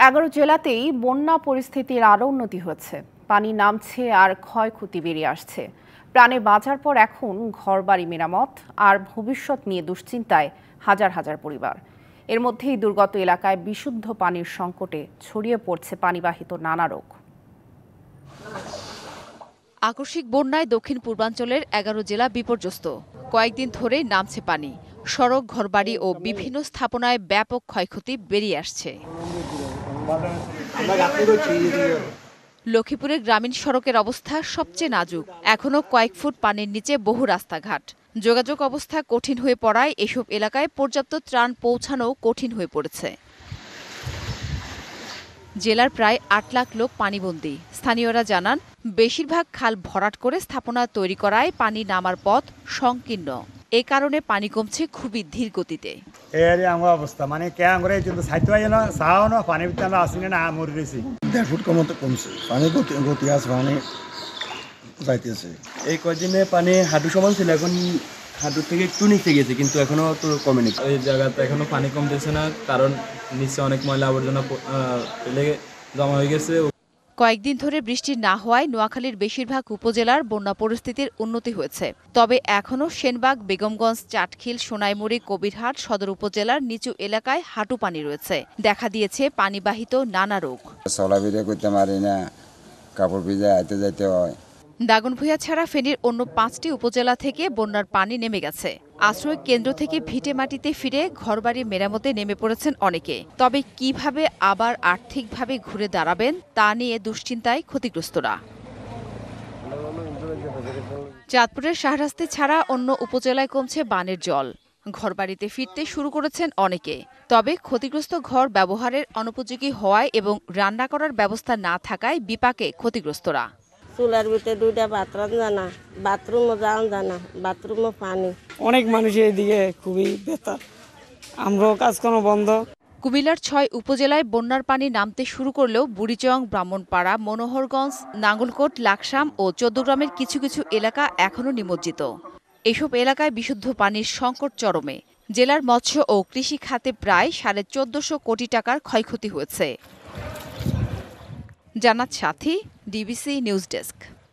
11 জেলাতেই বন্যা পরিস্থিতির আরও উন্নতি হচ্ছে। পানি নামছে আর ক্ষয়ক্ষতি বেরিয়ে আসছে। প্রাণে বাঁচার পর এখন ঘরবাড়ি মেরামত আর ভবিষ্যৎ নিয়ে দুশ্চিন্তায় হাজার হাজার পরিবার। এর মধ্যেই দুর্গত এলাকায় বিশুদ্ধ পানির সংকটে ছড়িয়ে পড়ছে পানিবাহিত নানা রোগ। আকস্মিক বন্যায় দক্ষিণ পূর্বাঞ্চলের 11 জেলা বিপর্যস্ত। কয়েকদিন ধরেই নামছে পানি। সড়ক, ঘরবাড়ি ও বিভিন্ন স্থাপনায় ব্যাপক ক্ষয়ক্ষতি বেরিয়ে আসছে। লক্ষ্মীপুরের গ্রামীণ সড়কের অবস্থা সবচেয়ে নাজুক। এখনো কয়েক ফুট পানির নিচে বহু রাস্তাঘাট। যোগাযোগ অবস্থা কঠিন হয়ে পড়ায় এসব এলাকায় পর্যাপ্ত ত্রাণ পৌঁছানো কঠিন হয়ে পড়েছে। জেলার প্রায় 8 লাখ লোক পানিবন্দী। স্থানীয়রা জানান, বেশিরভাগ খাল ভরাট করে স্থাপনা তৈরি করায় পানি নামার পথ সংকীর্ণ। এ কারণে পানি কমছে খুবই ধীর গতিতে। আমার অবস্থা মানে পানি দেড় ফুট মতো কমছে, পানি গতি আছে, পানি যাইতেছে। এই কয়দিনে পানি হাঁটু সমান ছিল, এখন হাঁটুর থেকে একটু নিচে গেছে, কিন্তু এখনো তো কমেনি। এই জায়গাতে এখনো পানি কমতেছে না, কারণ নিচে অনেক ময়লা আবর্জনা ফেলে জমা হয়ে গেছে। কয়েকদিন ধরে বৃষ্টি না হওয়ায় নোয়াখালীর বেশিরভাগ উপজেলার বন্যা পরিস্থিতির উন্নতি হয়েছে। তবে এখনও সেনবাগ, বেগমগঞ্জ, চাটখিল, সোনাইমুড়ি, কবিরহাট সদর উপজেলার নিচু এলাকায় হাঁটু পানি রয়েছে। দেখা দিয়েছে পানিবাহিত নানা রোগ। চলাফেরা করতে পারি না, কাপড় ভিজে আইতে যাইতে হয়। দাগনভূঞা ছাড়া ফেনীর অন্য 5টি উপজেলা থেকে বন্যার পানি নেমে গেছে। আশ্রয় কেন্দ্র থেকে ভিটে মাটিতে ফিরে ঘরবাড়ি মেরামতে নেমে পড়েছেন অনেকে। তবে কিভাবে আবার আর্থিকভাবে ঘুরে দাঁড়াবেন তা নিয়ে দুশ্চিন্তায় ক্ষতিগ্রস্তরা। চাঁদপুরের শাহরাস্তি ছাড়া অন্য উপজেলায় কমছে বানের জল। ঘরবাড়িতে ফিরতে শুরু করেছেন অনেকে। তবে ক্ষতিগ্রস্ত ঘর ব্যবহারের অনুপযোগী হওয়ায় এবং রান্না করার ব্যবস্থা না থাকায় বিপাকে ক্ষতিগ্রস্তরা। চুলার ভিতরে 2টা বাথরুম জানা, বাথরুমও যাওয়া জানা, বাথরুমও পানি। অনেক মানুষের এদিকে খুবই বেতার, আমরাও কাজকর্ম বন্ধ। কুমিল্লার 6 উপজেলায় বন্যার পানি নামতে শুরু করলেও বুড়িচং, ব্রাহ্মণপাড়া, মনোহরগঞ্জ, নাঙ্গলকোট, লাকসাম ও চৌদ্দগ্রামের কিছু কিছু এলাকা এখনও নিমজ্জিত। এসব এলাকায় বিশুদ্ধ পানির সংকট চরমে। জেলার মৎস্য ও কৃষি খাতে প্রায় 1450 কোটি টাকার ক্ষয়ক্ষতি হয়েছে। জান্নাত সাথী, ডিবিসি নিউজ ডেস্ক।